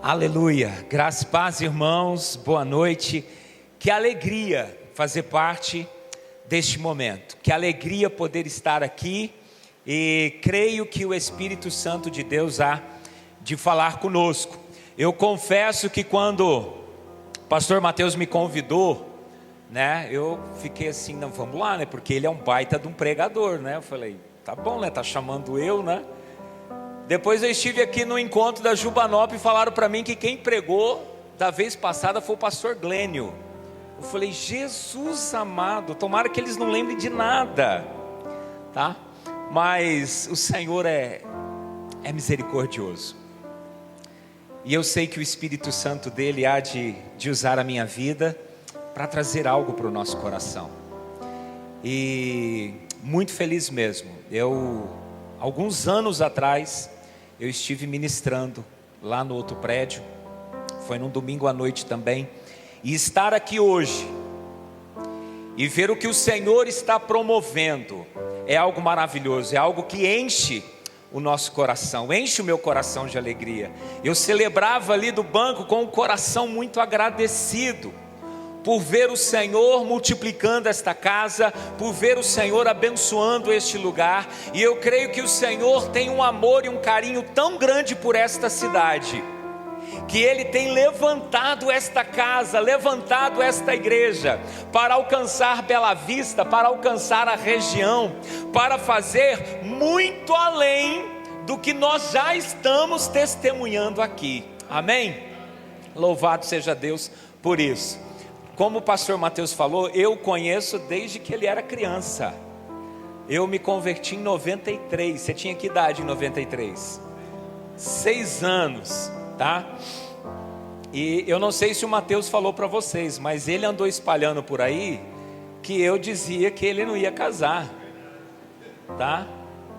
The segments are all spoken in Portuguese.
Aleluia, graça e paz, irmãos, boa noite. Que alegria fazer parte deste momento, que alegria poder estar aqui, e creio que o Espírito Santo de Deus há de falar conosco. Eu confesso que quando o pastor Mateus me convidou, eu fiquei assim, não, vamos lá, porque ele é um baita de um pregador, eu falei, tá bom, tá chamando eu, Depois eu estive aqui no encontro da Jubanop e falaram para mim que quem pregou da vez passada foi o pastor Glênio. Eu falei, Jesus amado, tomara que eles não lembrem de nada, tá? Mas o Senhor é misericordioso. E eu sei que o Espírito Santo dele há de usar a minha vida para trazer algo para o nosso coração. E muito feliz mesmo. Alguns anos atrás, eu estive ministrando lá no outro prédio, foi num domingo à noite também, e estar aqui hoje, e ver o que o Senhor está promovendo, é algo maravilhoso, é algo que enche o nosso coração, enche o meu coração de alegria. Eu celebrava ali do banco com o coração muito agradecido, por ver o Senhor multiplicando esta casa, por ver o Senhor abençoando este lugar, e eu creio que o Senhor tem um amor e um carinho tão grande por esta cidade, que Ele tem levantado esta casa, levantado esta igreja, para alcançar Bela Vista, para alcançar a região, para fazer muito além do que nós já estamos testemunhando aqui, amém? Louvado seja Deus por isso. Como o pastor Mateus falou, eu conheço desde que ele era criança. Eu me converti em 93. Você tinha que idade em 93? 6 anos, tá? E eu não sei se o Mateus falou para vocês, mas ele andou espalhando por aí que eu dizia que ele não ia casar, tá?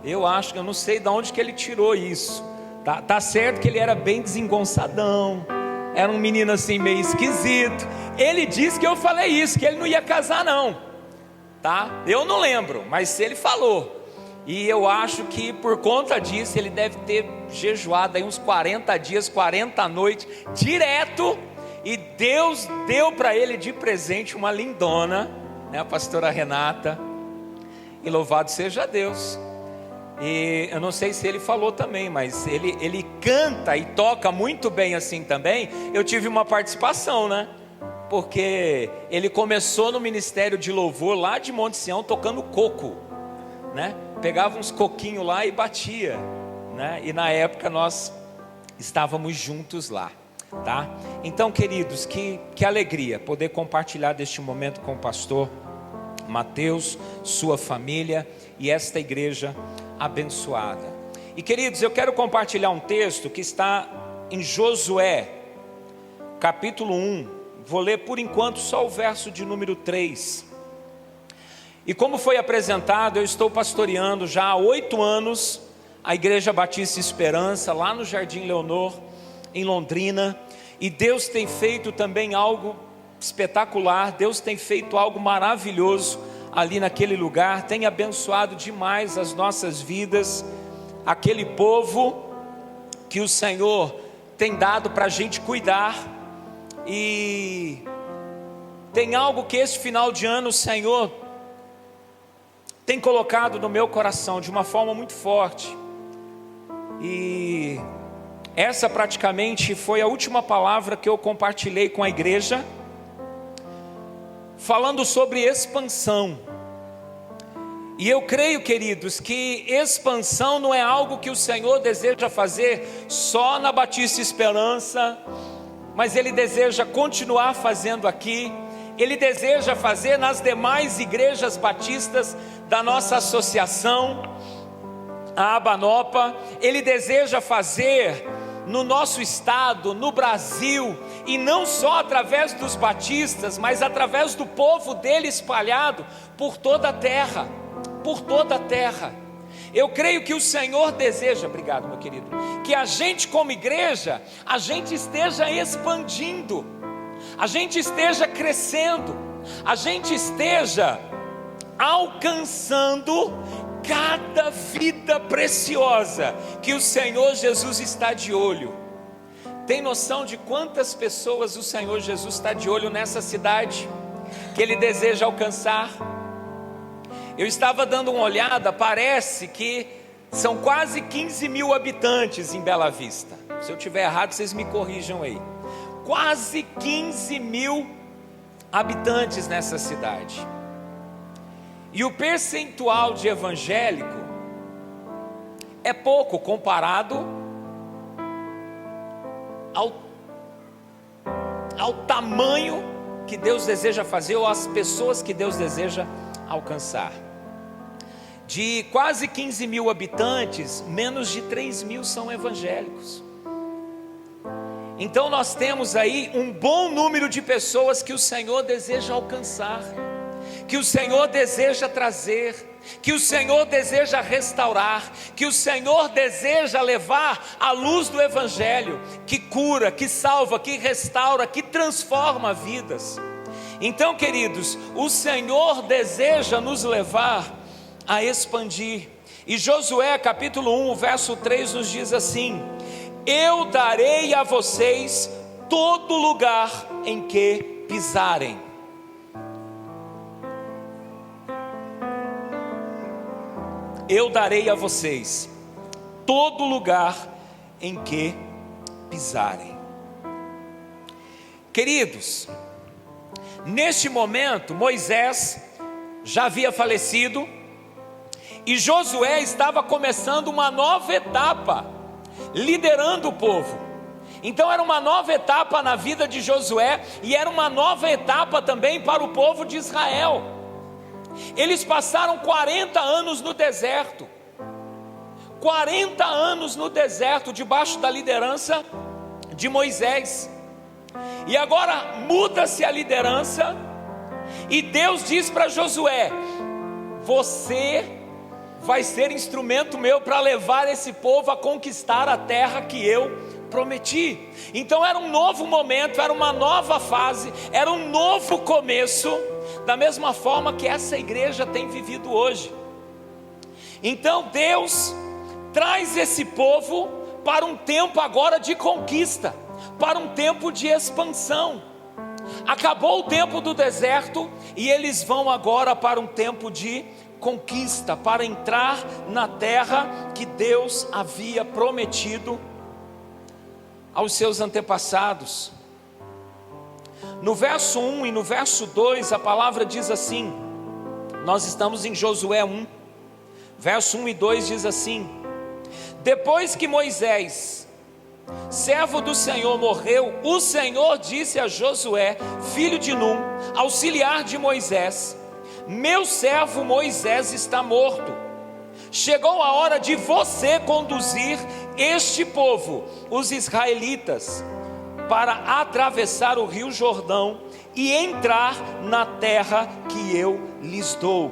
Eu não sei de onde que ele tirou isso, tá certo que ele era bem desengonçadão, era um menino assim meio esquisito. Ele disse que eu falei isso, que ele não ia casar não, tá? Eu não lembro, mas ele falou. E eu acho que por conta disso ele deve ter jejuado aí uns 40 dias, 40 noites direto. E Deus deu para ele de presente uma lindona, a pastora Renata. E louvado seja Deus. E eu não sei se ele falou também, mas ele canta e toca muito bem assim também. Eu tive uma participação, porque ele começou no ministério de louvor lá de Monte Sião tocando coco, pegava uns coquinhos lá e batia, e na época nós estávamos juntos lá, tá? Então, queridos, que alegria poder compartilhar deste momento com o pastor Mateus, sua família e esta igreja abençoada. E queridos, eu quero compartilhar um texto que está em Josué, capítulo 1, vou ler por enquanto só o verso de número 3. E como foi apresentado, eu estou pastoreando já há 8 anos a Igreja Batista Esperança, lá no Jardim Leonor, em Londrina, e Deus tem feito também algo espetacular, Deus tem feito algo maravilhoso ali naquele lugar, tem abençoado demais as nossas vidas, aquele povo que o Senhor tem dado para a gente cuidar. E tem algo que esse final de ano o Senhor tem colocado no meu coração de uma forma muito forte, e essa praticamente foi a última palavra que eu compartilhei com a igreja, falando sobre expansão. E eu creio, queridos, que expansão não é algo que o Senhor deseja fazer só na Batista Esperança, mas Ele deseja continuar fazendo aqui. Ele deseja fazer nas demais igrejas batistas da nossa associação, a Abanopa. Ele deseja fazer no nosso estado, no Brasil, e não só através dos batistas, mas através do povo dele espalhado por toda a terra, por toda a terra. Eu creio que o Senhor deseja, obrigado meu querido, que a gente como igreja, a gente esteja expandindo, a gente esteja crescendo, a gente esteja alcançando cada vida preciosa que o Senhor Jesus está de olho, Tem noção de quantas pessoas o Senhor Jesus está de olho nessa cidade, que Ele deseja alcançar? Eu estava dando uma olhada, parece que são quase 15 mil habitantes em Bela Vista. Se eu estiver errado, vocês me corrijam aí. Quase 15 mil habitantes nessa cidade. E o percentual de evangélico é pouco comparado ao tamanho que Deus deseja fazer, ou às pessoas que Deus deseja alcançar. De quase 15 mil habitantes, menos de 3 mil são evangélicos. Então nós temos aí um bom número de pessoas que o Senhor deseja alcançar, que o Senhor deseja trazer, que o Senhor deseja restaurar, que o Senhor deseja levar a luz do Evangelho, que cura, que salva, que restaura, que transforma vidas. Então, queridos, o Senhor deseja nos levar a expandir. E Josué capítulo 1, verso 3 nos diz assim: eu darei a vocês todo lugar em que pisarem. Eu darei a vocês todo lugar em que pisarem. Queridos, neste momento Moisés já havia falecido e Josué estava começando uma nova etapa, liderando o povo. Então era uma nova etapa na vida de Josué e era uma nova etapa também para o povo de Israel. Eles passaram 40 anos no deserto, 40 anos no deserto, debaixo da liderança de Moisés. E agora muda-se a liderança, e Deus diz para Josué: você vai ser instrumento meu para levar esse povo a conquistar a terra que eu prometi. Então era um novo momento, era uma nova fase, era um novo começo, da mesma forma que essa igreja tem vivido hoje. Então Deus traz esse povo para um tempo agora de conquista, para um tempo de expansão. Acabou o tempo do deserto e eles vão agora para um tempo de conquista, para entrar na terra que Deus havia prometido aos seus antepassados. No verso 1 e no verso 2 a palavra diz assim, nós estamos em Josué 1, verso 1 e 2 diz assim: depois que Moisés, servo do Senhor, morreu, o Senhor disse a Josué, filho de Num, auxiliar de Moisés: meu servo Moisés está morto. Chegou a hora de você conduzir este povo, os israelitas, para atravessar o rio Jordão e entrar na terra que eu lhes dou.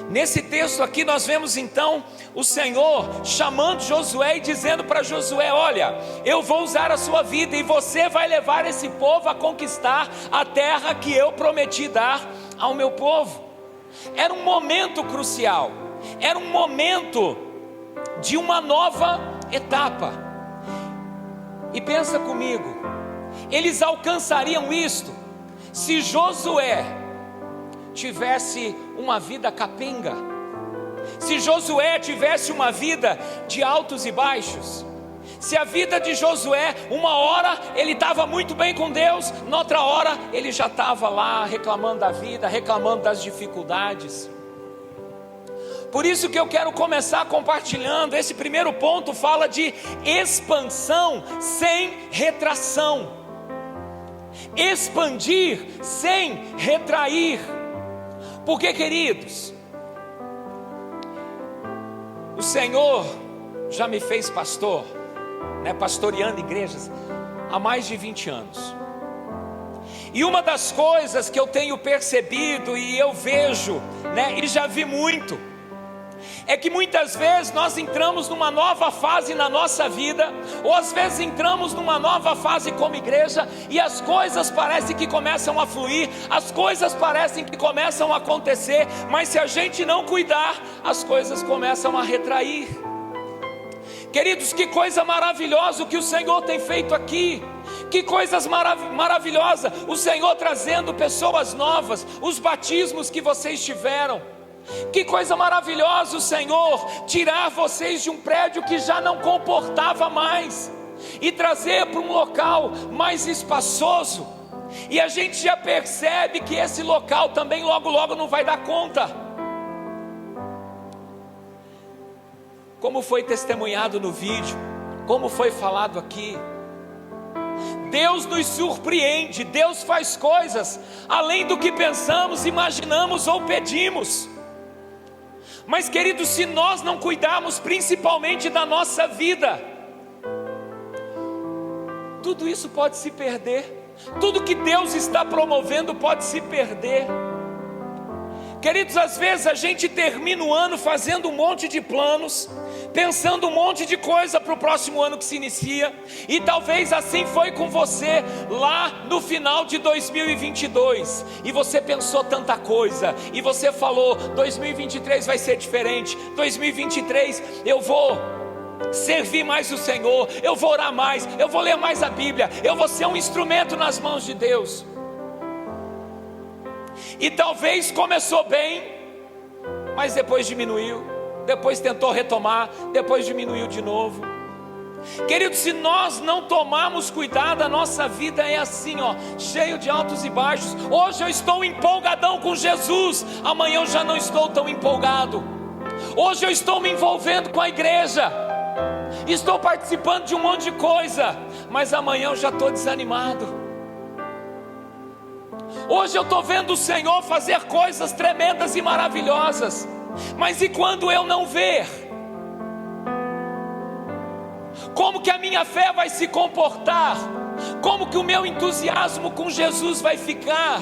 Nesse texto aqui nós vemos então o Senhor chamando Josué e dizendo para Josué: olha, eu vou usar a sua vida e você vai levar esse povo a conquistar a terra que eu prometi dar ao meu povo. Era um momento crucial, era um momento de uma nova etapa. E pensa comigo, eles alcançariam isto se Josué tivesse uma vida capenga, se Josué tivesse uma vida de altos e baixos, se a vida de Josué, uma hora ele estava muito bem com Deus, noutra hora ele já estava lá reclamando da vida, reclamando das dificuldades. Por isso que eu quero começar compartilhando. Esse primeiro ponto fala de expansão sem retração, expandir sem retrair. Porque, queridos, o Senhor já me fez pastor, pastoreando igrejas há mais de 20 anos. E uma das coisas que eu tenho percebido e eu vejo, e já vi muito, é que muitas vezes nós entramos numa nova fase na nossa vida, ou às vezes entramos numa nova fase como igreja, e as coisas parecem que começam a fluir, as coisas parecem que começam a acontecer, mas se a gente não cuidar, as coisas começam a retrair. Queridos, que coisa maravilhosa o que o Senhor tem feito aqui. Que coisas maravilhosas o Senhor trazendo pessoas novas, os batismos que vocês tiveram. Que coisa maravilhosa o Senhor tirar vocês de um prédio que já não comportava mais e trazer para um local mais espaçoso. E a gente já percebe que esse local também logo logo não vai dar conta. Como foi testemunhado no vídeo, como foi falado aqui, Deus nos surpreende, Deus faz coisas além do que pensamos, imaginamos ou pedimos. Mas queridos, se nós não cuidarmos principalmente da nossa vida, tudo isso pode se perder. Tudo que Deus está promovendo pode se perder. Queridos, às vezes a gente termina o ano fazendo um monte de planos, pensando um monte de coisa para o próximo ano que se inicia. E talvez assim foi com você lá no final de 2022. E você pensou tanta coisa, e você falou, 2023 vai ser diferente, 2023 eu vou servir mais o Senhor, eu vou orar mais, eu vou ler mais a Bíblia, eu vou ser um instrumento nas mãos de Deus. E talvez começou bem, mas depois diminuiu, depois tentou retomar, depois diminuiu de novo. Queridos, se nós não tomarmos cuidado, a nossa vida é assim, cheio de altos e baixos. Hoje eu estou empolgadão com Jesus, amanhã eu já não estou tão empolgado. Hoje eu estou me envolvendo com a igreja, estou participando de um monte de coisa, mas amanhã eu já estou desanimado. Hoje eu estou vendo o Senhor fazer coisas tremendas e maravilhosas, mas e quando eu não ver? Como que a minha fé vai se comportar? Como que o meu entusiasmo com Jesus vai ficar?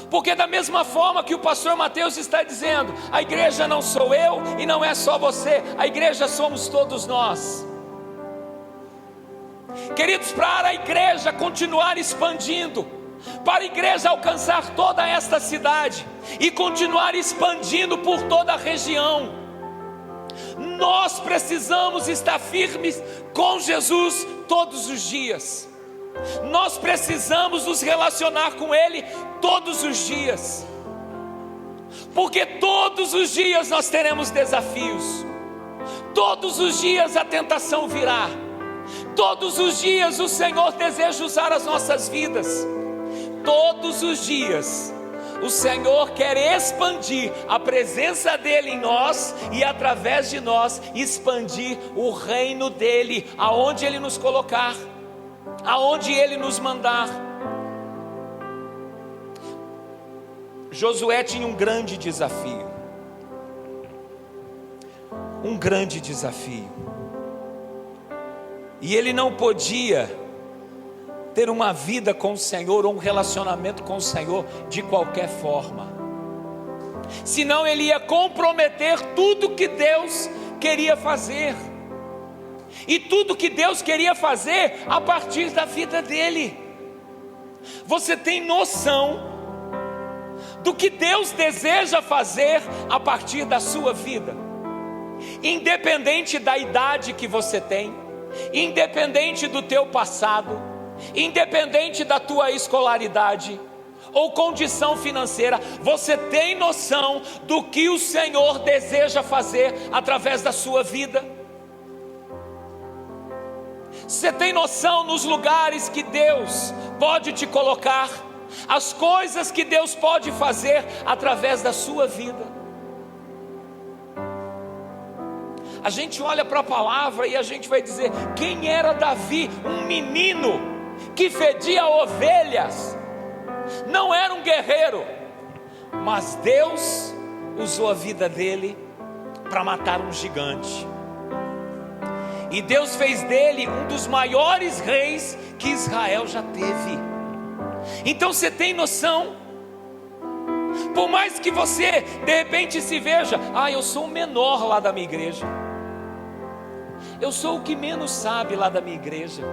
Porque da mesma forma que o pastor Mateus está dizendo, a igreja não sou eu e não é só você, a igreja somos todos nós. Queridos, para a igreja continuar expandindo, para a igreja alcançar toda esta cidade e continuar expandindo por toda a região, nós precisamos estar firmes com Jesus todos os dias. Nós precisamos nos relacionar com Ele todos os dias, porque todos os dias nós teremos desafios, todos os dias a tentação virá, todos os dias o Senhor deseja usar as nossas vidas, todos os dias o Senhor quer expandir a presença dEle em nós e através de nós expandir o reino dEle, aonde Ele nos colocar, aonde Ele nos mandar. Josué tinha um grande desafio, e ele não podia ter uma vida com o Senhor ou um relacionamento com o Senhor de qualquer forma, senão ele ia comprometer tudo que Deus queria fazer, e tudo que Deus queria fazer a partir da vida dele. Você tem noção do que Deus deseja fazer a partir da sua vida? Independente da idade que você tem, independente do teu passado, independente da tua escolaridade ou condição financeira, você tem noção do que o Senhor deseja fazer através da sua vida? Você tem noção nos lugares que Deus pode te colocar, as coisas que Deus pode fazer através da sua vida? A gente olha para a palavra e a gente vai dizer, quem era Davi? Um menino que fedia ovelhas, não era um guerreiro, mas Deus usou a vida dele para matar um gigante, e Deus fez dele um dos maiores reis que Israel já teve. Então você tem noção? Por mais que você de repente se veja, eu sou o menor lá da minha igreja, eu sou o que menos sabe lá da minha igreja,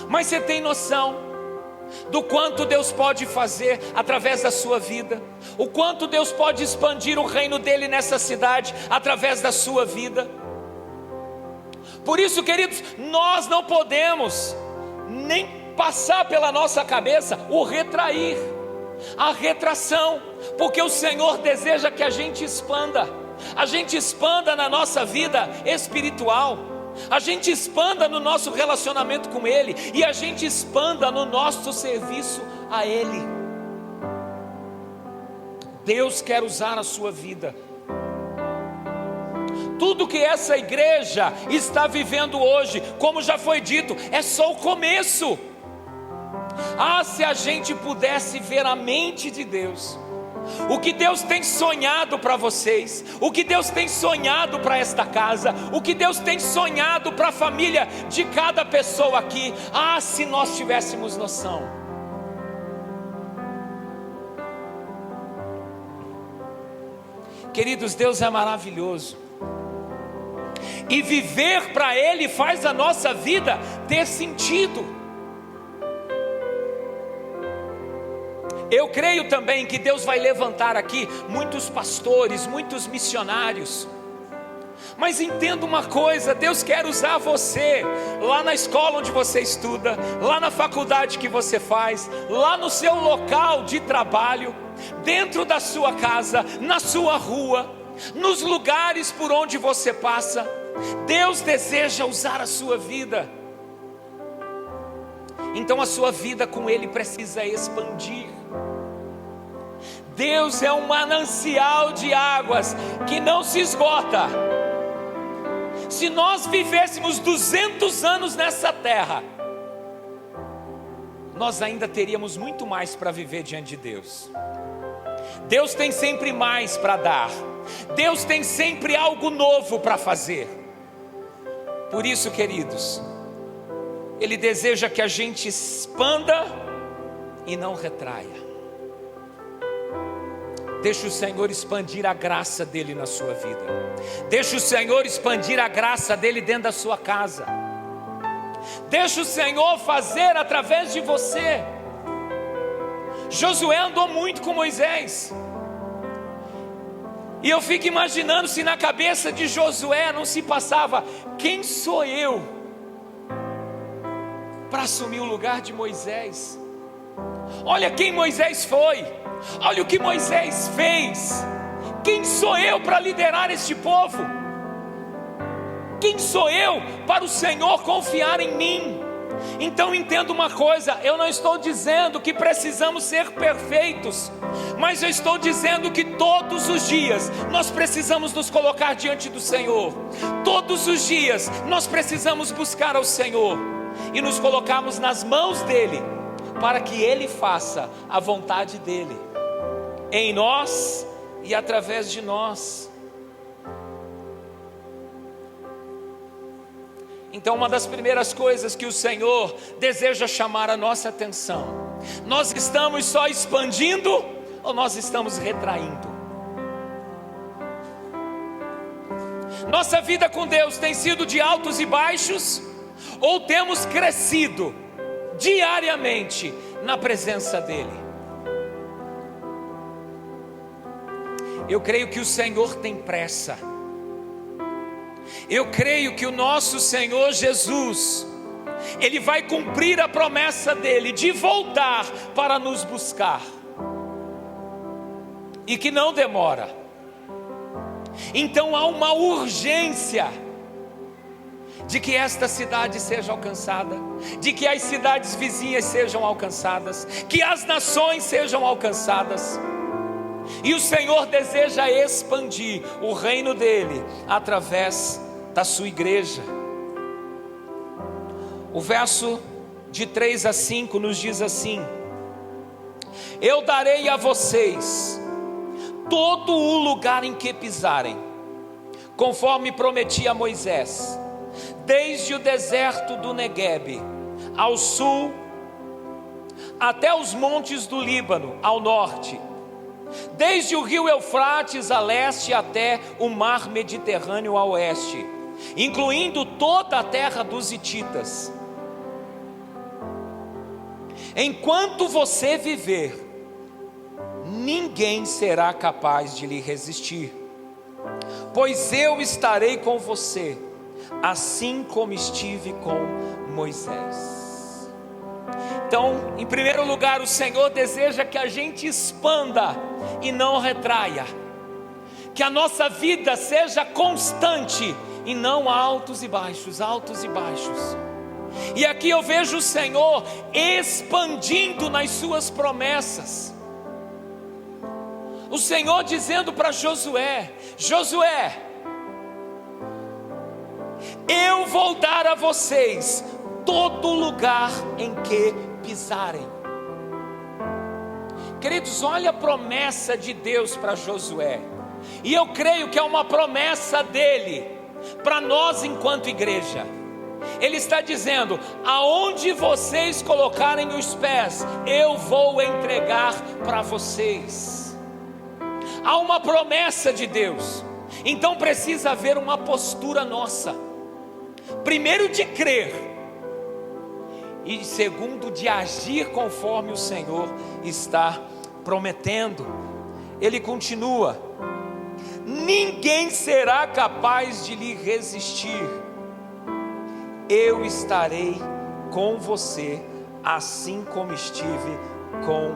mas você tem noção do quanto Deus pode fazer através da sua vida, o quanto Deus pode expandir o reino dele nessa cidade através da sua vida? Por isso, queridos, nós não podemos nem passar pela nossa cabeça o retrair, a retração, porque o Senhor deseja que a gente expanda na nossa vida espiritual, a gente expanda no nosso relacionamento com Ele, e a gente expanda no nosso serviço a Ele. Deus quer usar a sua vida. Tudo que essa igreja está vivendo hoje, como já foi dito, é só o começo. Se a gente pudesse ver a mente de Deus, o que Deus tem sonhado para vocês, o que Deus tem sonhado para esta casa, o que Deus tem sonhado para a família de cada pessoa aqui. Se nós tivéssemos noção. Queridos, Deus é maravilhoso, e viver para Ele faz a nossa vida ter sentido. Eu creio também que Deus vai levantar aqui muitos pastores, muitos missionários. Mas entenda uma coisa: Deus quer usar você, lá na escola onde você estuda, lá na faculdade que você faz, lá no seu local de trabalho, dentro da sua casa, na sua rua, nos lugares por onde você passa. Deus deseja usar a sua vida. Então a sua vida com Ele precisa expandir. Deus é um manancial de águas que não se esgota. Se nós vivêssemos 200 anos nessa terra, nós ainda teríamos muito mais para viver diante de Deus. Deus tem sempre mais para dar. Deus tem sempre algo novo para fazer. Por isso, queridos, Ele deseja que a gente expanda e não retraia. Deixa o Senhor expandir a graça dEle na sua vida. Deixa o Senhor expandir a graça dEle dentro da sua casa. Deixa o Senhor fazer através de você. Josué andou muito com Moisés, e eu fico imaginando se na cabeça de Josué não se passava: quem sou eu para assumir o lugar de Moisés? Olha quem Moisés foi, olha o que Moisés fez. Quem sou eu para liderar este povo? Quem sou eu para o Senhor confiar em mim? Então entenda uma coisa: eu não estou dizendo que precisamos ser perfeitos, mas eu estou dizendo que todos os dias nós precisamos nos colocar diante do Senhor. Todos os dias nós precisamos buscar ao Senhor e nos colocarmos nas mãos dEle, para que Ele faça a vontade dEle em nós e através de nós. Então, uma das primeiras coisas que o Senhor deseja chamar a nossa atenção: nós estamos só expandindo ou nós estamos retraindo? Nossa vida com Deus tem sido de altos e baixos, ou temos crescido diariamente na presença dEle? Eu creio que o Senhor tem pressa. Eu creio que o nosso Senhor Jesus, Ele vai cumprir a promessa dEle de voltar para nos buscar, e que não demora. Então há uma urgência de que esta cidade seja alcançada, de que as cidades vizinhas sejam alcançadas, que as nações sejam alcançadas. E o Senhor deseja expandir o reino dEle através da sua igreja. O verso de 3 a 5 nos diz assim: eu darei a vocês todo o lugar em que pisarem, conforme prometi a Moisés, desde o deserto do Neguebe ao sul, até os montes do Líbano ao norte, desde o rio Eufrates a leste até o mar Mediterrâneo a oeste, incluindo toda a terra dos hititas. Enquanto você viver, ninguém será capaz de lhe resistir, pois eu estarei com você assim como estive com Moisés. Então, em primeiro lugar, o Senhor deseja que a gente expanda e não retraia, que a nossa vida seja constante e não altos e baixos, altos e baixos. E aqui eu vejo o Senhor expandindo nas suas promessas. O Senhor dizendo para Josué: Josué, eu vou dar a vocês todo lugar em que pisarem. Queridos, olha a promessa de Deus para Josué. E eu creio que é uma promessa dele para nós enquanto igreja. Ele está dizendo: aonde vocês colocarem os pés, eu vou entregar para vocês. Há uma promessa de Deus, então precisa haver uma postura nossa. Primeiro, de crer, e segundo, de agir conforme o Senhor está prometendo. Ele continua: ninguém será capaz de lhe resistir. Eu estarei com você, assim como estive com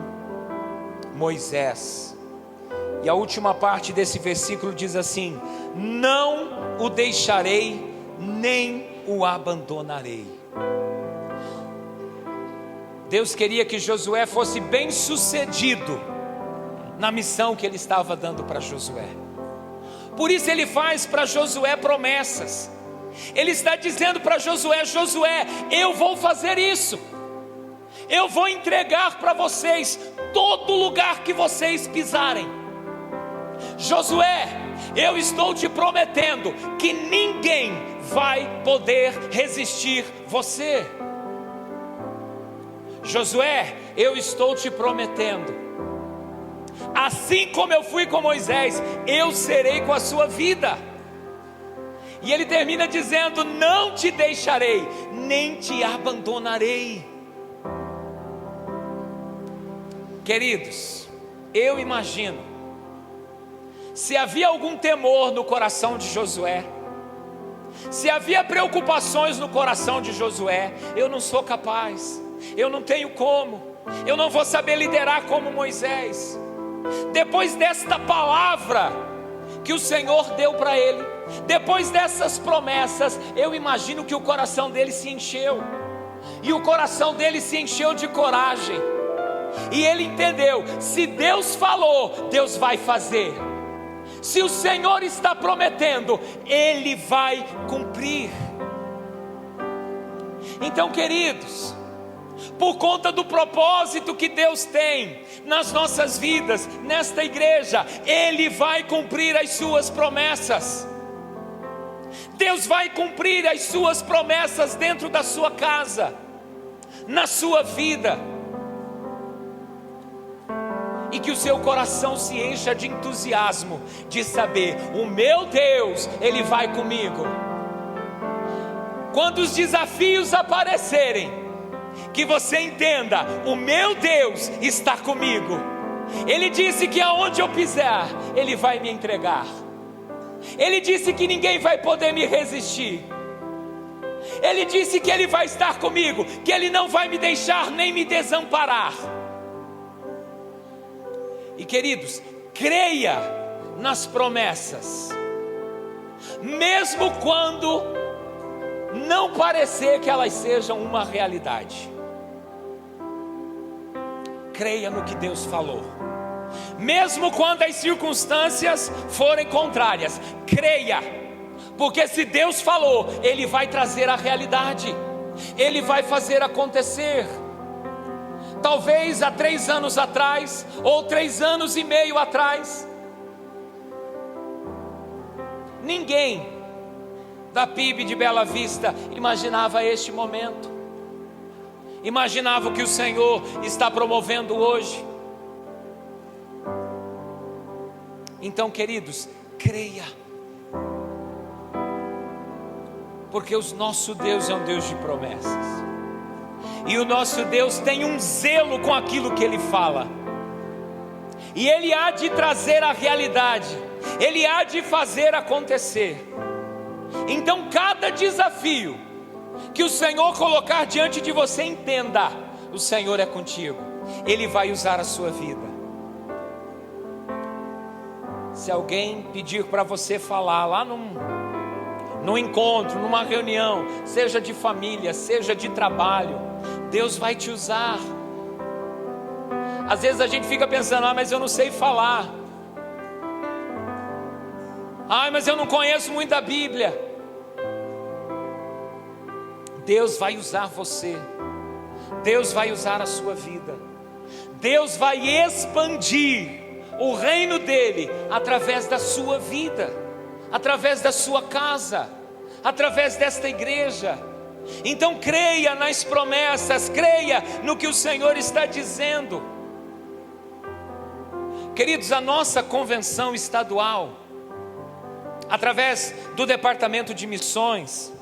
Moisés. E a última parte desse versículo diz assim: não o deixarei, nem o abandonarei. Deus queria que Josué fosse bem sucedido na missão que ele estava dando para Josué. Por isso ele faz para Josué promessas. Ele está dizendo para Josué: Josué, eu vou fazer isso. Eu vou entregar para vocês todo lugar que vocês pisarem. Josué, eu estou te prometendo que ninguém vai poder resistir você. Josué, eu estou te prometendo, assim como eu fui com Moisés, eu serei com a sua vida. E ele termina dizendo: não te deixarei, nem te abandonarei. Queridos, eu imagino, se havia algum temor no coração de Josué, se havia preocupações no coração de Josué: eu não sou capaz, eu não tenho como, eu não vou saber liderar como Moisés. Depois desta palavra que o Senhor deu para ele, depois dessas promessas, eu imagino que o coração dele se encheu, e o coração dele se encheu de coragem, e ele entendeu: se Deus falou, Deus vai fazer. Se o Senhor está prometendo, Ele vai cumprir. Então, queridos, por conta do propósito que Deus tem nas nossas vidas, nesta igreja, Ele vai cumprir as suas promessas. Deus vai cumprir as suas promessas dentro da sua casa, na sua vida. E que o seu coração se encha de entusiasmo, de saber: o meu Deus, Ele vai comigo. Quando os desafios aparecerem, que você entenda: o meu Deus está comigo. Ele disse que aonde eu pisar, Ele vai me entregar. Ele disse que ninguém vai poder me resistir. Ele disse que Ele vai estar comigo, que Ele não vai me deixar nem me desamparar. E queridos, creia nas promessas, mesmo quando não parecer que elas sejam uma realidade. Creia no que Deus falou, mesmo quando as circunstâncias forem contrárias. Creia, porque se Deus falou, Ele vai trazer a realidade, Ele vai fazer acontecer. Talvez há 3 anos atrás, ou 3 anos e meio atrás, ninguém da PIB de Bela Vista imaginava este momento, imaginava o que o Senhor está promovendo hoje. Então, queridos, creia, porque o nosso Deus é um Deus de promessas. E o nosso Deus tem um zelo com aquilo que Ele fala, e Ele há de trazer a realidade, Ele há de fazer acontecer. Então cada desafio que o Senhor colocar diante de você, entenda, o Senhor é contigo, Ele vai usar a sua vida. Se alguém pedir para você falar lá num encontro, numa reunião, seja de família, seja de trabalho, Deus vai te usar. Às vezes a gente fica pensando, mas eu não sei falar, mas eu não conheço muito a Bíblia. Deus vai usar você, Deus vai usar a sua vida, Deus vai expandir o reino dele através da sua vida, através da sua casa, através desta igreja. Então creia nas promessas, creia no que o Senhor está dizendo. Queridos, a nossa convenção estadual, através do departamento de missões,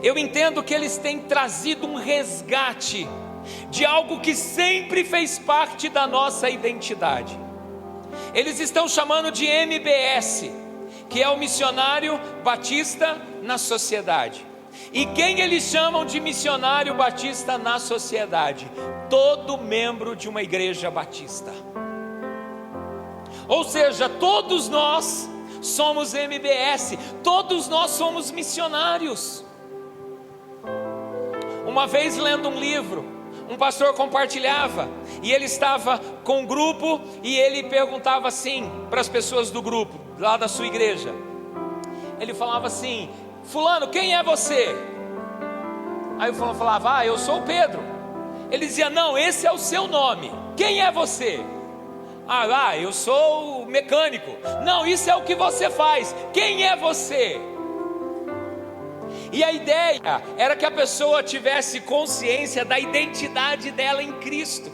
eu entendo que eles têm trazido um resgate de algo que sempre fez parte da nossa identidade. Eles estão chamando de MBS, que é o Missionário Batista na Sociedade. E quem eles chamam de Missionário Batista na Sociedade? Todo membro de uma igreja batista. Ou seja, todos nós somos MBS, todos nós somos missionários. Uma vez lendo um livro, um pastor compartilhava, e ele estava com um grupo, e ele perguntava assim para as pessoas do grupo, lá da sua igreja. Ele falava assim: fulano, quem é você? Aí o fulano falava: eu sou o Pedro. Ele dizia: não, esse é o seu nome, quem é você? Eu sou o mecânico. Não, isso é o que você faz, quem é você? E a ideia era que a pessoa tivesse consciência da identidade dela em Cristo.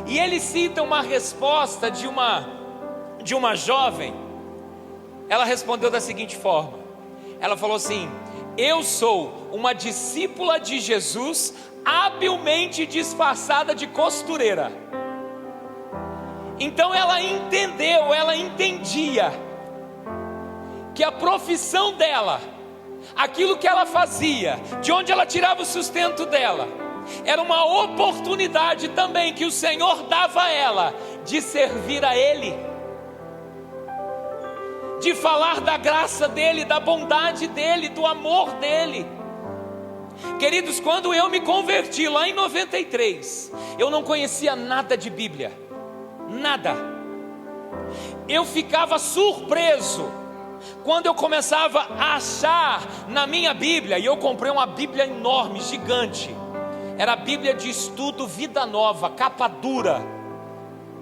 E ele cita uma resposta de uma jovem. Ela respondeu da seguinte forma: ela falou assim: eu sou uma discípula de Jesus, habilmente disfarçada de costureira. Então ela entendia que a profissão dela, aquilo que ela fazia, de onde ela tirava o sustento dela, era uma oportunidade também que o Senhor dava a ela de servir a Ele, de falar da graça dEle, da bondade dEle, do amor dEle. Queridos, quando eu me converti lá em 93, eu não conhecia nada de Bíblia, nada. Eu ficava surpreso quando eu começava a achar na minha Bíblia, e eu comprei uma Bíblia enorme, gigante, era a Bíblia de estudo Vida Nova, capa dura,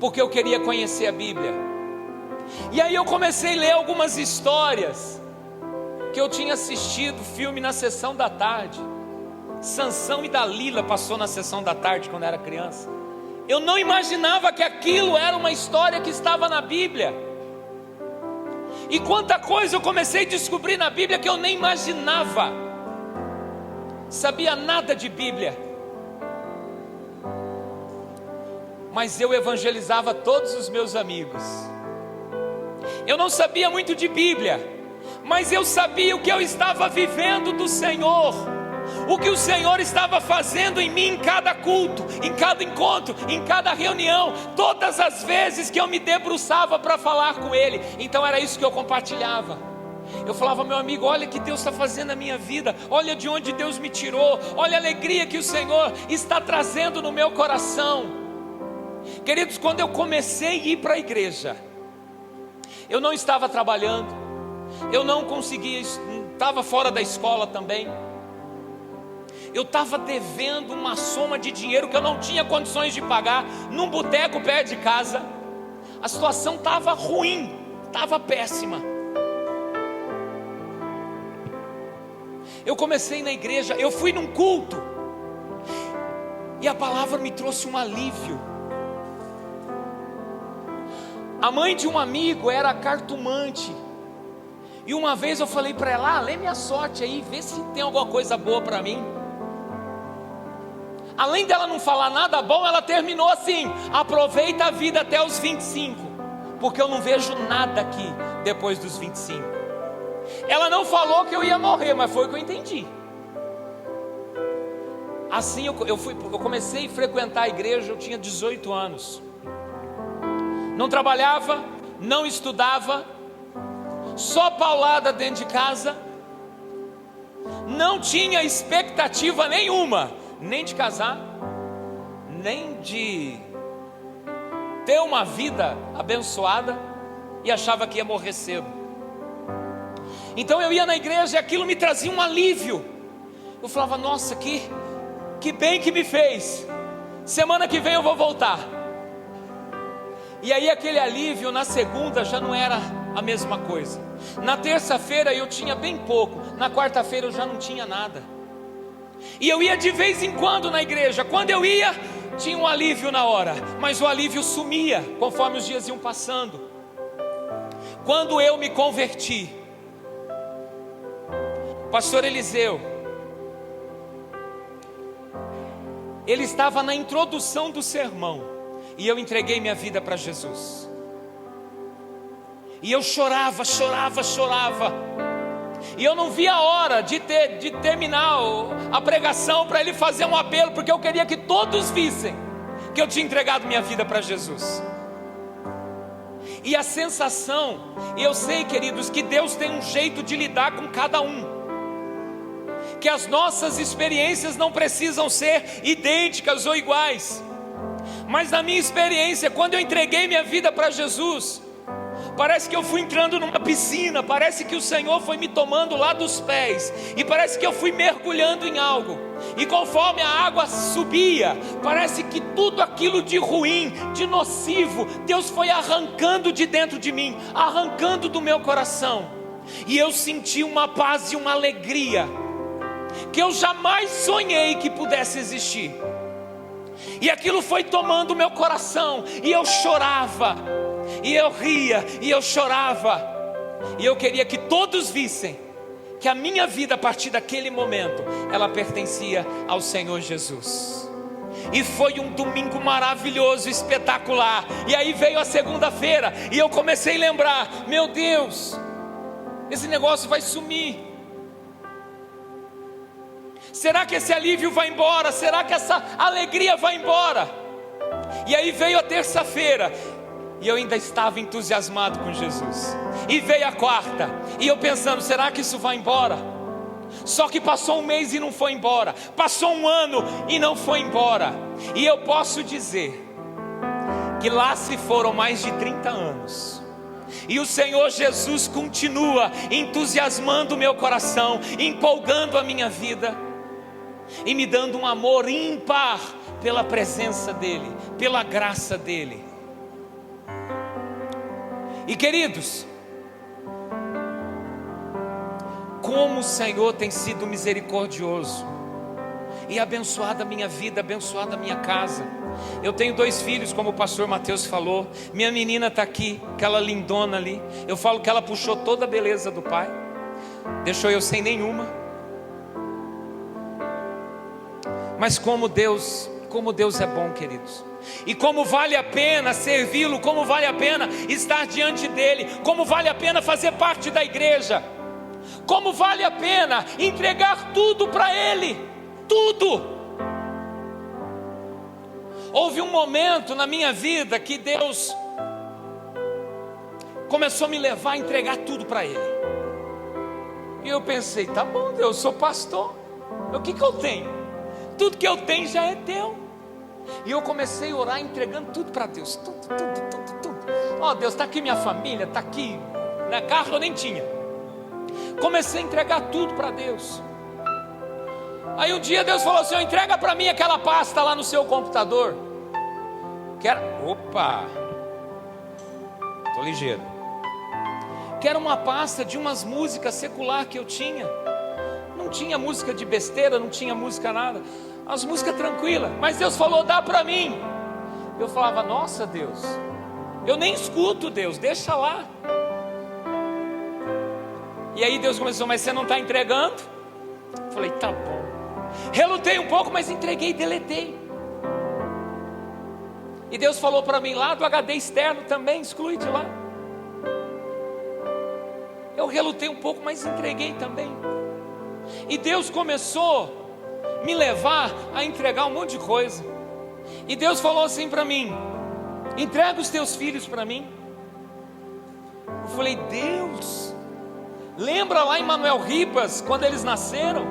porque eu queria conhecer a Bíblia. E aí eu comecei a ler algumas histórias que eu tinha assistido filme na sessão da tarde. Sansão e Dalila passou na sessão da tarde quando eu era criança. Eu não imaginava que aquilo era uma história que estava na Bíblia. E quanta coisa eu comecei a descobrir na Bíblia que eu nem imaginava. Sabia nada de Bíblia, mas eu evangelizava todos os meus amigos. Eu não sabia muito de Bíblia, mas eu sabia o que eu estava vivendo do Senhor, o que o Senhor estava fazendo em mim em cada culto, em cada encontro, em cada reunião, todas as vezes que eu me debruçava para falar com Ele. Então era isso que eu compartilhava. Eu falava: meu amigo, olha o que Deus está fazendo na minha vida, olha de onde Deus me tirou, olha a alegria que o Senhor está trazendo no meu coração. Queridos, quando eu comecei a ir para a igreja, eu não estava trabalhando, eu não conseguia, estava fora da escola também. Eu estava devendo uma soma de dinheiro que eu não tinha condições de pagar, num boteco perto de casa. A situação estava ruim, estava péssima. Eu comecei na igreja, eu fui num culto, e a palavra me trouxe um alívio. A mãe de um amigo era cartomante, e uma vez eu falei para ela: lê minha sorte aí, vê se tem alguma coisa boa para mim. Além dela não falar nada bom, ela terminou assim: aproveita a vida até os 25, porque eu não vejo nada aqui depois dos 25. Ela não falou que eu ia morrer, mas foi o que eu entendi. Assim eu comecei a frequentar a igreja, eu tinha 18 anos. Não trabalhava, não estudava, só paulada dentro de casa. Não tinha expectativa nenhuma, nem de casar, nem de ter uma vida abençoada, e achava que ia morrer cedo. Então eu ia na igreja e aquilo me trazia um alívio. Eu falava, nossa, que bem que me fez. Semana que vem eu vou voltar. E aí aquele alívio na segunda já não era a mesma coisa. Na terça-feira eu tinha bem pouco, na quarta-feira eu já não tinha nada. E eu ia de vez em quando na igreja. Quando eu ia, tinha um alívio na hora, mas o alívio sumia conforme os dias iam passando. Quando eu me converti, pastor Eliseu, ele estava na introdução do sermão, e eu entreguei minha vida para Jesus. E eu chorava, e eu não via a hora de terminar a pregação para ele fazer um apelo, porque eu queria que todos vissem que eu tinha entregado minha vida para Jesus. E a sensação, e eu sei, queridos, que Deus tem um jeito de lidar com cada um, que as nossas experiências não precisam ser idênticas ou iguais. Mas na minha experiência, quando eu entreguei minha vida para Jesus, parece que eu fui entrando numa piscina, parece que o Senhor foi me tomando lá dos pés, e parece que eu fui mergulhando em algo, e conforme a água subia, parece que tudo aquilo de ruim, de nocivo, Deus foi arrancando de dentro de mim, arrancando do meu coração, e eu senti uma paz e uma alegria, que eu jamais sonhei que pudesse existir. E aquilo foi tomando o meu coração, e eu chorava, e eu ria, e eu chorava, e eu queria que todos vissem que a minha vida a partir daquele momento, ela pertencia ao Senhor Jesus. E foi um domingo maravilhoso, espetacular. E aí veio a segunda-feira, e eu comecei a lembrar, meu Deus, esse negócio vai sumir. Será que esse alívio vai embora? Será que essa alegria vai embora? E aí veio a terça-feira, e eu ainda estava entusiasmado com Jesus. E veio a quarta, e eu pensando, será que isso vai embora? Só que passou um mês e não foi embora. Passou um ano e não foi embora. E eu posso dizer que lá se foram mais de 30 anos. E o Senhor Jesus continua entusiasmando o meu coração, empolgando a minha vida, e me dando um amor ímpar pela presença dEle, pela graça dEle. E queridos, como o Senhor tem sido misericordioso e abençoado a minha vida, abençoado a minha casa. Eu tenho 2 filhos, como o pastor Mateus falou. Minha menina está aqui, aquela lindona ali. Eu falo que ela puxou toda a beleza do pai, deixou eu sem nenhuma. Mas como Deus é bom, queridos. E como vale a pena servi-lo, como vale a pena estar diante dEle, como vale a pena fazer parte da igreja, como vale a pena entregar tudo para Ele, tudo. Houve um momento na minha vida que Deus começou a me levar a entregar tudo para Ele. E eu pensei, tá bom Deus, eu sou pastor, o que eu tenho? Tudo que eu tenho já é teu. E eu comecei a orar entregando tudo para Deus, tudo. Ó Deus, está aqui minha família, está aqui, né? Carro eu nem tinha. Comecei a entregar tudo para Deus. Aí um dia Deus falou assim, entrega para mim aquela pasta lá no seu computador. Opa, tô ligeiro. Que era uma pasta de umas músicas secular que eu tinha. Não tinha música de besteira, não tinha música nada, as músicas tranquilas. Mas Deus falou, dá para mim. Eu falava, nossa Deus, eu nem escuto Deus, deixa lá. E aí Deus começou, mas você não está entregando? Eu falei, tá bom. Relutei um pouco, mas entreguei, deletei. E Deus falou para mim, lá do HD externo também, exclui de lá. Eu relutei um pouco, mas entreguei também. E Deus começou a me levar a entregar um monte de coisa. E Deus falou assim para mim: entrega os teus filhos para mim. Eu falei: Deus, lembra lá em Manuel Ribas, quando eles nasceram?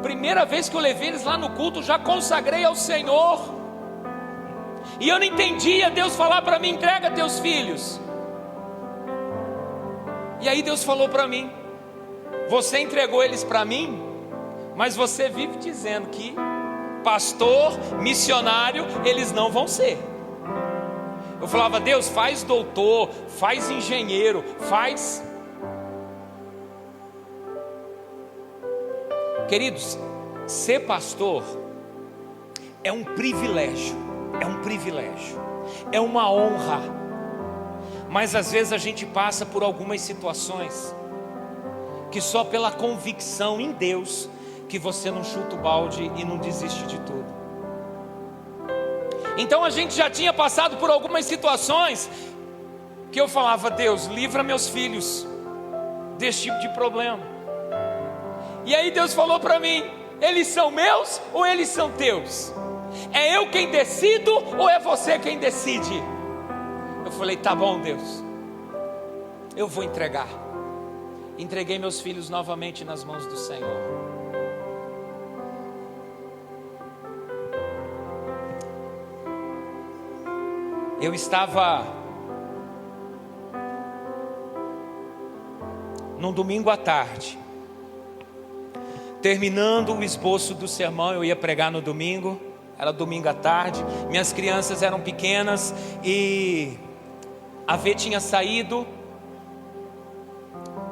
Primeira vez que eu levei eles lá no culto, já consagrei ao Senhor. E eu não entendia Deus falar para mim: entrega teus filhos. E aí Deus falou para mim: você entregou eles para mim, mas você vive dizendo que pastor, missionário, eles não vão ser. Eu falava: Deus, faz doutor, faz engenheiro, faz. Queridos, ser pastor é um privilégio, é uma honra. Mas às vezes a gente passa por algumas situações que só pela convicção em Deus que você não chuta o balde e não desiste de tudo. Então a gente já tinha passado por algumas situações que eu falava: Deus, livra meus filhos desse tipo de problema. E aí Deus falou para mim: eles são meus ou eles são teus? É eu quem decido ou é você quem decide? Eu falei: tá bom, Deus, eu vou entregar. Entreguei meus filhos novamente nas mãos do Senhor. Eu estava num domingo à tarde, terminando o esboço do sermão. Eu ia pregar no domingo, era domingo à tarde. Minhas crianças eram pequenas e a V tinha saído.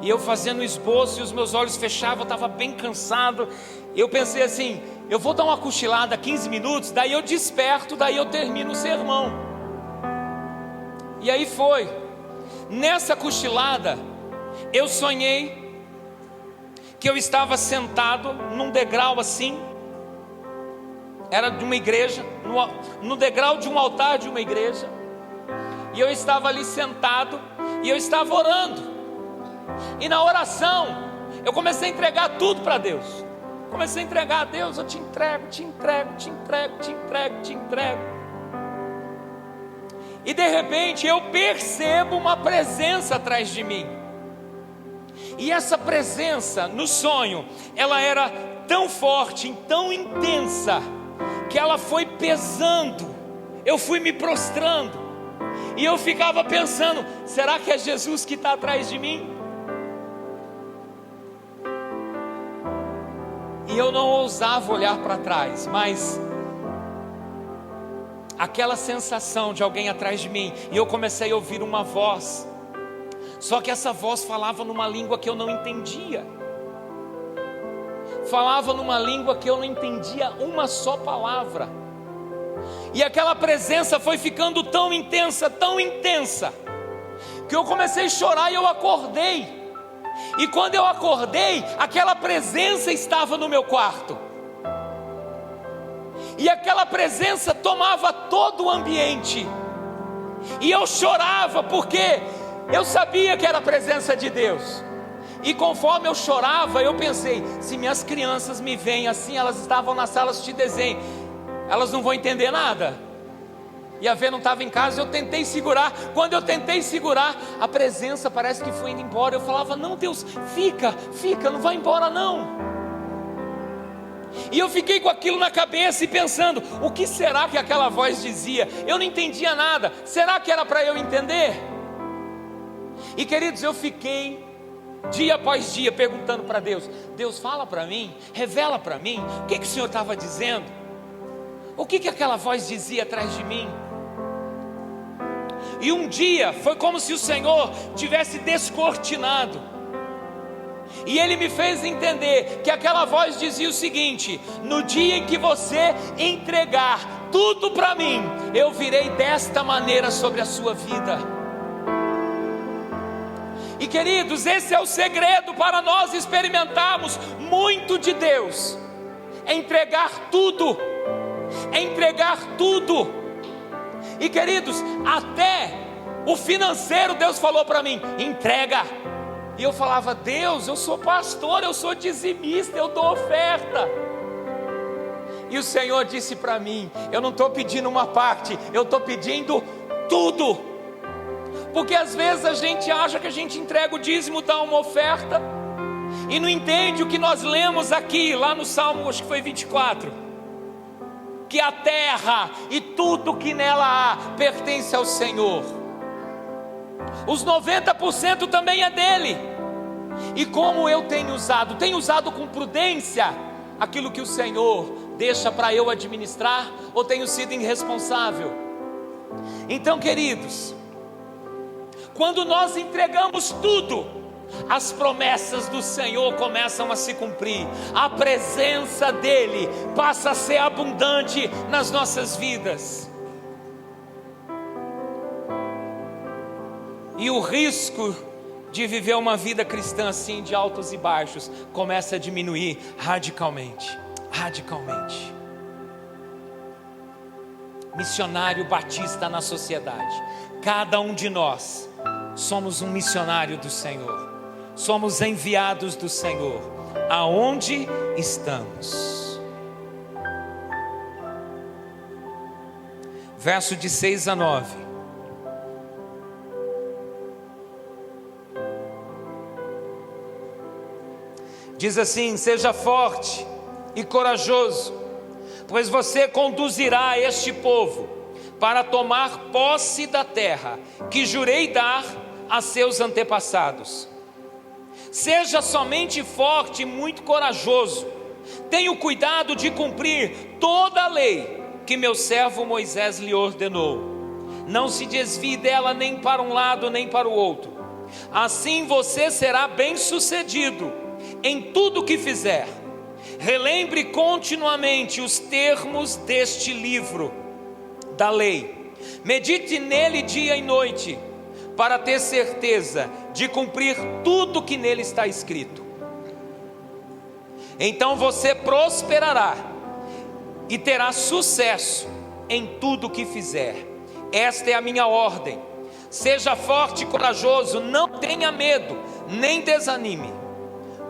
E eu fazendo o esboço e os meus olhos fechavam, eu estava bem cansado. Eu pensei assim: eu vou dar uma cochilada 15 minutos, daí eu desperto, daí eu termino o sermão. E aí foi. Nessa cochilada, eu sonhei que eu estava sentado num degrau assim. Era de uma igreja, no degrau de um altar de uma igreja. E eu estava ali sentado e eu estava orando. E na oração eu comecei a entregar tudo para Deus. Comecei a entregar: a Deus, eu te entrego, te entrego, te entrego, te entrego, te entrego. E de repente eu percebo uma presença atrás de mim. E essa presença no sonho, ela era tão forte, tão intensa, que ela foi pesando. Eu fui me prostrando. E eu ficava pensando: será que é Jesus que está atrás de mim? E eu não ousava olhar para trás, mas aquela sensação de alguém atrás de mim, e eu comecei a ouvir uma voz. Só que essa voz falava numa língua que eu não entendia. Falava numa língua que eu não entendia uma só palavra. E aquela presença foi ficando tão intensa, que eu comecei a chorar e eu acordei. E quando eu acordei, aquela presença estava no meu quarto. E aquela presença tomava todo o ambiente. E eu chorava porque eu sabia que era a presença de Deus. E conforme eu chorava, eu pensei: se minhas crianças me veem assim, elas estavam na sala de desenho, elas não vão entender nada. E a V não estava em casa, eu tentei segurar. Quando eu tentei segurar, a presença parece que foi indo embora. Eu falava: não, Deus, fica, não vai embora não. E eu fiquei com aquilo na cabeça e pensando: o que será que aquela voz dizia? Eu não entendia nada. Será que era para eu entender? E queridos, eu fiquei dia após dia perguntando para Deus: Deus, fala para mim, revela para mim, o que o Senhor estava dizendo? O que aquela voz dizia atrás de mim? E um dia foi como se o Senhor tivesse descortinado, e Ele me fez entender que aquela voz dizia o seguinte: no dia em que você entregar tudo para mim, eu virei desta maneira sobre a sua vida. E queridos, esse é o segredo para nós experimentarmos muito de Deus: é entregar tudo, é entregar tudo. E queridos, até O financeiro, Deus falou para mim: entrega. E eu falava: Deus, eu sou pastor, eu sou dizimista, eu dou oferta. E o Senhor disse para mim: eu não estou pedindo uma parte, eu estou pedindo tudo. Porque às vezes a gente acha que a gente entrega o dízimo, dá uma oferta, e não entende o que nós lemos aqui, lá no Salmo, acho que foi 24, que a terra e tudo que nela há pertence ao Senhor. Os 90% também é dele. E como eu tenho usado com prudência aquilo que o Senhor deixa para eu administrar, ou tenho sido irresponsável? Então, queridos, quando nós entregamos tudo, as promessas do Senhor começam a se cumprir, a presença dele passa a ser abundante nas nossas vidas, e o risco de viver uma vida cristã assim, de altos e baixos, começa a diminuir radicalmente. Missionário batista na sociedade, cada um de nós somos um missionário do Senhor, somos enviados do Senhor, aonde estamos. Verso de 6 a 9. Diz assim: seja forte e corajoso, pois você conduzirá este povo para tomar posse da terra que jurei dar a seus antepassados. Seja somente forte e muito corajoso. Tenha o cuidado de cumprir toda a lei que meu servo Moisés lhe ordenou. Não se desvie dela nem para um lado nem para o outro. Assim você será bem-sucedido em tudo o que fizer. Relembre continuamente os termos deste livro da lei. Medite nele dia e noite, para ter certeza de cumprir tudo que nele está escrito. Então você prosperará e terá sucesso em tudo que fizer. Esta é a minha ordem. Seja forte e corajoso, não tenha medo, nem desanime,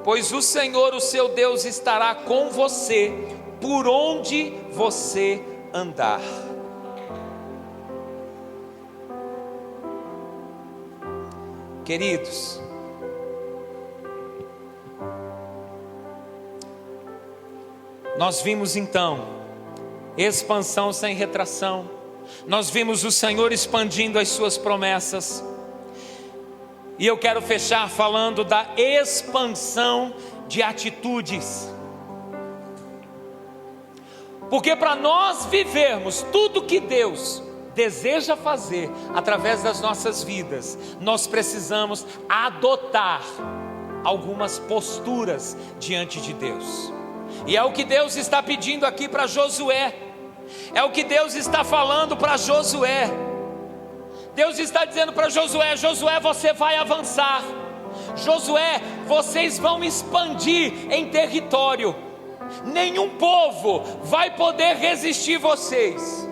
pois o Senhor, o seu Deus, estará com você por onde você andar. Queridos, nós vimos então expansão sem retração, nós vimos o Senhor expandindo as suas promessas, e eu quero fechar falando da expansão de atitudes, porque para nós vivermos tudo que Deus deseja fazer através das nossas vidas, nós precisamos adotar algumas posturas diante de Deus, e é o que Deus está pedindo aqui para Josué, é o que Deus está falando para Josué. Deus está dizendo para Josué: Josué, você vai avançar, Josué, vocês vão expandir em território, nenhum povo vai poder resistir vocês,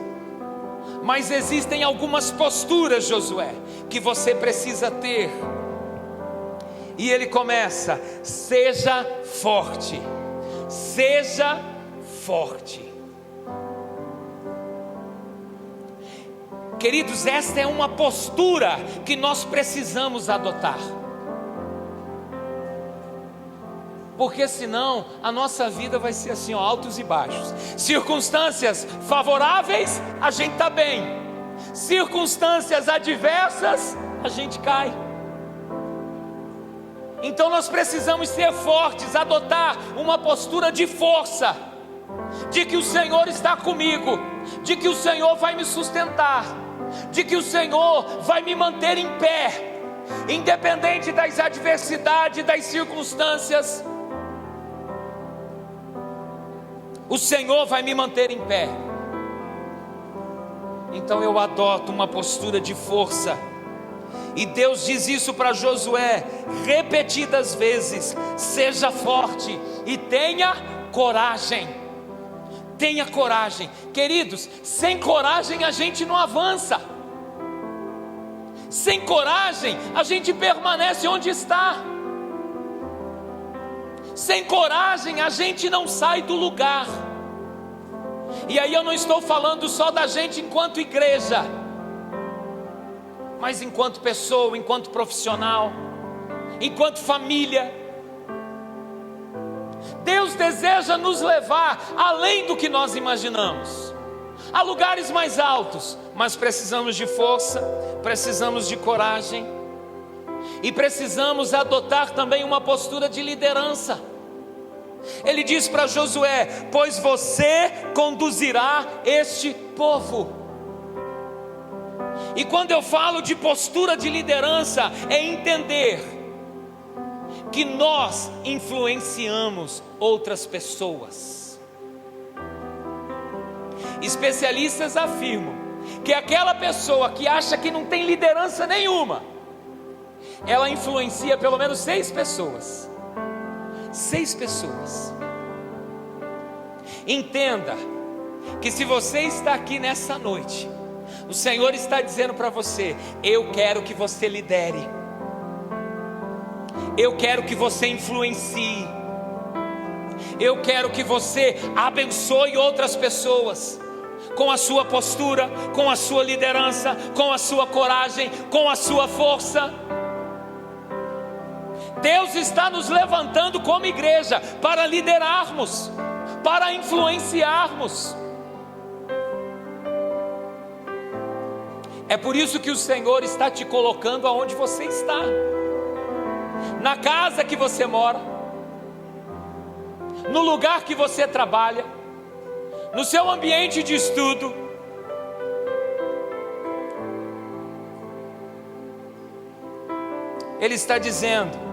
mas existem algumas posturas, Josué, que você precisa ter. E ele começa: seja forte, seja forte. Queridos, esta é uma postura que nós precisamos adotar, porque senão a nossa vida vai ser assim, ó, altos e baixos. Circunstâncias favoráveis, a gente está bem. Circunstâncias adversas, a gente cai. Então nós precisamos ser fortes, adotar uma postura de força, de que o Senhor está comigo, de que o Senhor vai me sustentar, de que o Senhor vai me manter em pé, independente das adversidades, das circunstâncias. O Senhor vai me manter em pé. Então eu adoto uma postura de força, e Deus diz isso para Josué repetidas vezes: seja forte e tenha coragem. Tenha coragem. Queridos, sem coragem a gente não avança. Sem coragem, a gente permanece onde está. Sem coragem, a gente não sai do lugar. E aí eu não estou falando só da gente enquanto igreja, mas enquanto pessoa, enquanto profissional, enquanto família. Deus deseja nos levar além do que nós imaginamos, a lugares mais altos, mas precisamos de força, precisamos de coragem, e precisamos adotar também uma postura de liderança. Ele diz para Josué: pois você conduzirá este povo. E quando eu falo de postura de liderança, é entender que nós influenciamos outras pessoas. Especialistas afirmam que aquela pessoa que acha que não tem liderança nenhuma, ela influencia pelo menos 6 pessoas. 6 pessoas. Entenda que se você está aqui nessa noite, o Senhor está dizendo para você: eu quero que você lidere, eu quero que você influencie, eu quero que você abençoe outras pessoas, com a sua postura, com a sua liderança, com a sua coragem, com a sua força. Deus está nos levantando como igreja para liderarmos, para influenciarmos. É por isso que o Senhor está te colocando aonde você está, na casa que você mora, no lugar que você trabalha, no seu ambiente de estudo. Ele está dizendo: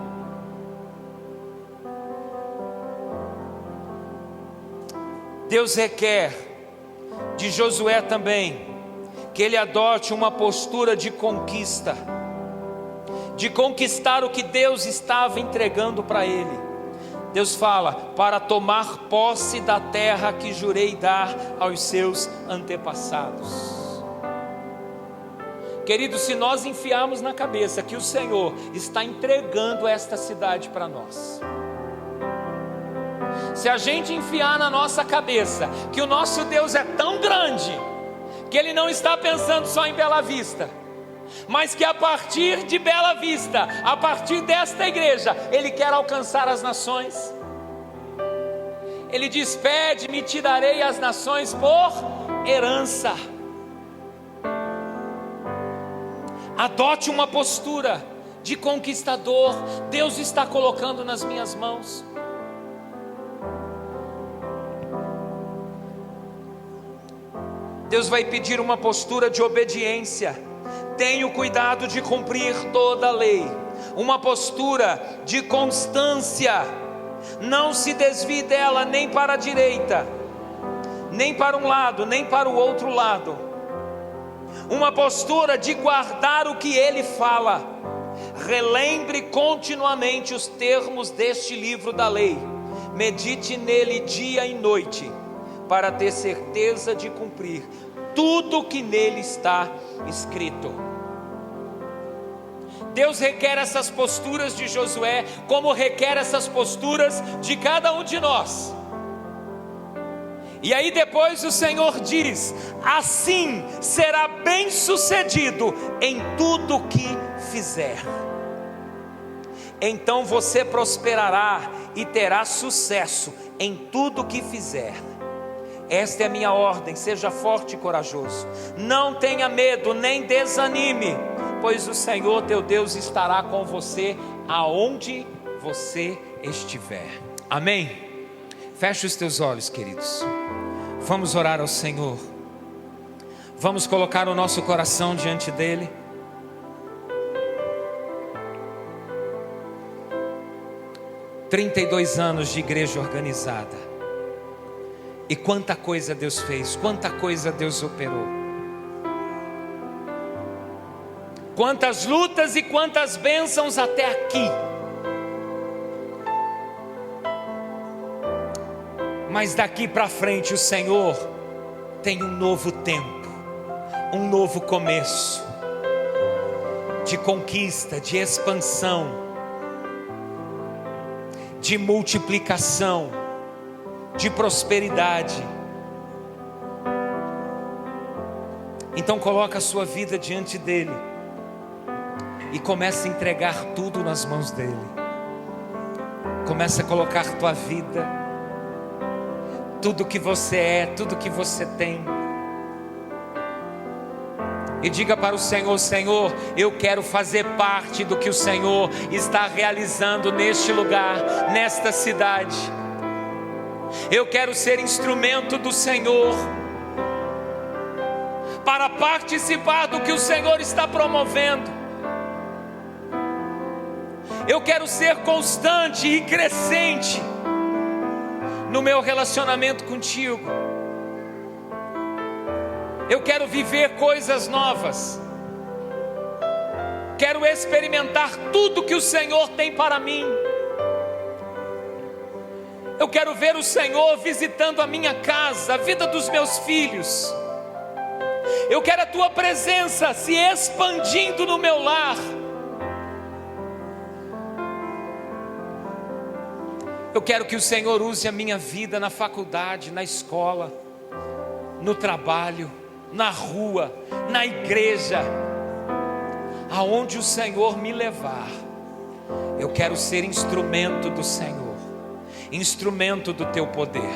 Deus requer de Josué também que ele adote uma postura de conquista, de conquistar o que Deus estava entregando para ele. Deus fala: para tomar posse da terra que jurei dar aos seus antepassados. Querido, se nós enfiarmos na cabeça que o Senhor está entregando esta cidade para nós, se a gente enfiar na nossa cabeça que o nosso Deus é tão grande, que Ele não está pensando só em Bela Vista, mas que a partir de Bela Vista, a partir desta igreja, Ele quer alcançar as nações. Ele diz: pede-me, te darei as nações por herança. Adote uma postura de conquistador. Deus está colocando nas minhas mãos. Deus vai pedir uma postura de obediência. Tenha o cuidado de cumprir toda a lei. Uma postura de constância. Não se desvie dela nem para a direita, nem para um lado, nem para o outro lado. Uma postura de guardar o que Ele fala. Relembre continuamente os termos deste livro da lei. Medite nele dia e noite, para ter certeza de cumprir tudo que nele está escrito. Deus requer essas posturas de Josué, como requer essas posturas de cada um de nós. E aí depois o Senhor diz: assim será bem sucedido em tudo que fizer. Então você prosperará e terá sucesso em tudo que fizer. Esta é a minha ordem: seja forte e corajoso. Não tenha medo, nem desanime, pois o Senhor teu Deus estará com você aonde você estiver. Amém? Feche os teus olhos, queridos. Vamos orar ao Senhor. Vamos colocar o nosso coração diante dEle. – 32 anos de igreja organizada. E quanta coisa Deus fez, quanta coisa Deus operou. Quantas lutas e quantas bênçãos até aqui. Mas daqui para frente o Senhor tem um novo tempo, um novo começo. de conquista, de expansão, de multiplicação, de prosperidade. Então coloca a sua vida diante dele e começa a entregar tudo nas mãos dele. Começa a colocar tua vida, tudo que você é, tudo que você tem, e diga para o Senhor: Senhor, eu quero fazer parte do que o Senhor está realizando neste lugar, nesta cidade. Eu quero ser instrumento do Senhor para participar do que o Senhor está promovendo. Eu quero ser constante e crescente no meu relacionamento contigo. Eu quero viver coisas novas. Quero experimentar tudo que o Senhor tem para mim. Eu quero ver o Senhor visitando a minha casa, a vida dos meus filhos. Eu quero a tua presença se expandindo no meu lar. Eu quero que o Senhor use a minha vida na faculdade, na escola, no trabalho, na rua, na igreja, aonde o Senhor me levar. Eu quero ser instrumento do Senhor, instrumento do teu poder.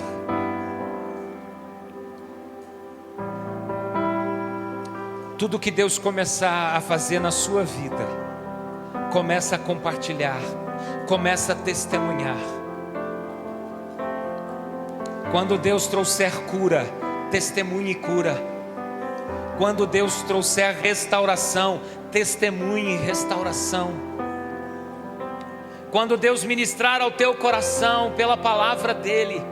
Tudo que Deus começar a fazer na sua vida, começa a compartilhar, começa a testemunhar. Quando Deus trouxer cura, testemunhe cura. Quando Deus trouxer restauração, testemunhe restauração. Quando Deus ministrar ao teu coração pela palavra dele,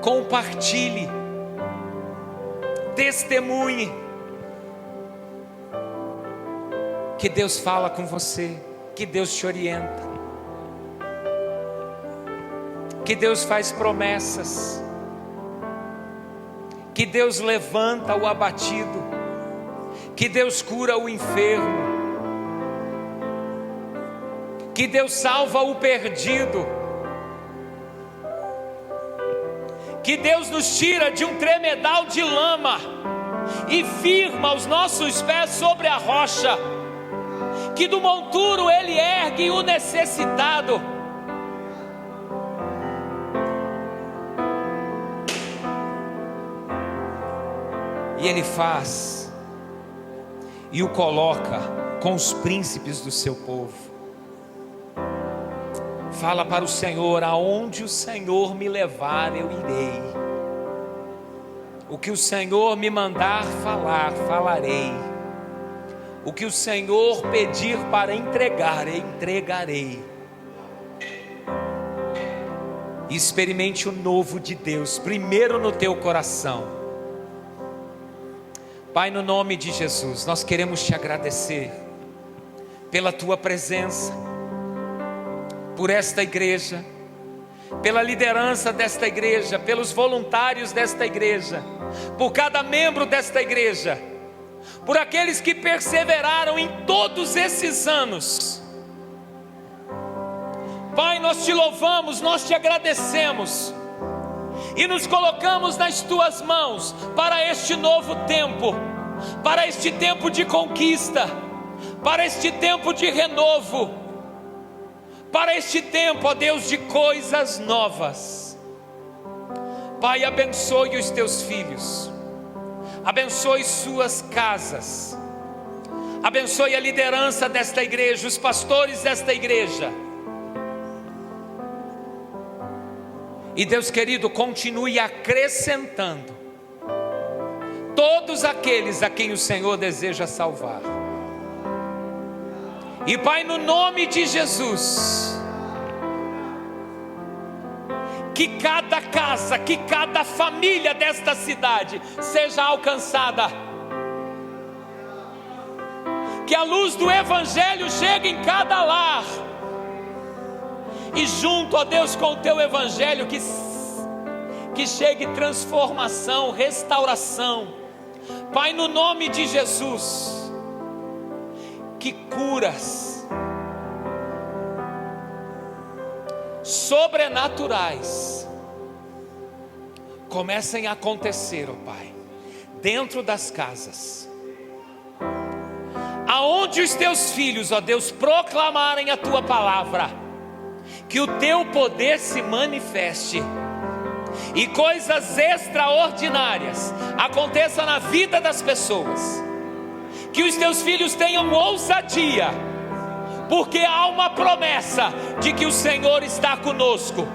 compartilhe, testemunhe. Que Deus fala com você, que Deus te orienta, que Deus faz promessas, que Deus levanta o abatido, que Deus cura o enfermo, que Deus salva o perdido, que Deus nos tira de um tremedal de lama e firma os nossos pés sobre a rocha, que do monturo Ele ergue o necessitado. E Ele faz e o coloca com os príncipes do seu povo. Fala para o Senhor: aonde o Senhor me levar, eu irei. O que o Senhor me mandar falar, falarei. O que o Senhor pedir para entregar, entregarei. E experimente o novo de Deus, primeiro no teu coração. Pai, no nome de Jesus, nós queremos te agradecer pela tua presença, por esta igreja, pela liderança desta igreja, pelos voluntários desta igreja, por cada membro desta igreja, por aqueles que perseveraram em todos esses anos. Pai, nós te louvamos, nós te agradecemos e nos colocamos nas tuas mãos para este novo tempo, para este tempo de conquista, para este tempo de renovo, para este tempo, ó Deus, de coisas novas. Pai, abençoe os teus filhos, abençoe suas casas, abençoe a liderança desta igreja, os pastores desta igreja. E Deus querido, continue acrescentando todos aqueles a quem o Senhor deseja salvar. E Pai, no nome de Jesus, que cada casa, que cada família desta cidade seja alcançada, que a luz do Evangelho chegue em cada lar, e junto, ó Deus, com o teu Evangelho, que chegue transformação, restauração. Pai, no nome de Jesus, que curas sobrenaturais comecem a acontecer, ó Pai, dentro das casas, aonde os teus filhos, ó Deus, proclamarem a tua palavra, que o teu poder se manifeste e coisas extraordinárias aconteçam na vida das pessoas, que os teus filhos tenham ousadia, porque há uma promessa de que o Senhor está conosco,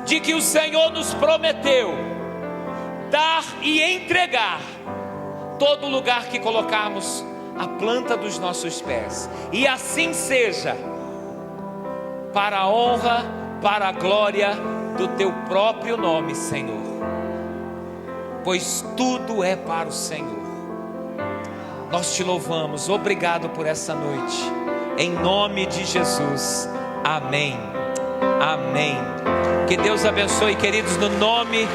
de que o Senhor nos prometeu dar e entregar todo lugar que colocarmos a planta dos nossos pés, e assim seja, para a honra, para a glória do teu próprio nome, Senhor, pois tudo é para o Senhor. Nós te louvamos, obrigado por essa noite, em nome de Jesus, amém, amém. Que Deus abençoe, queridos, no nome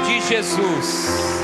de Jesus.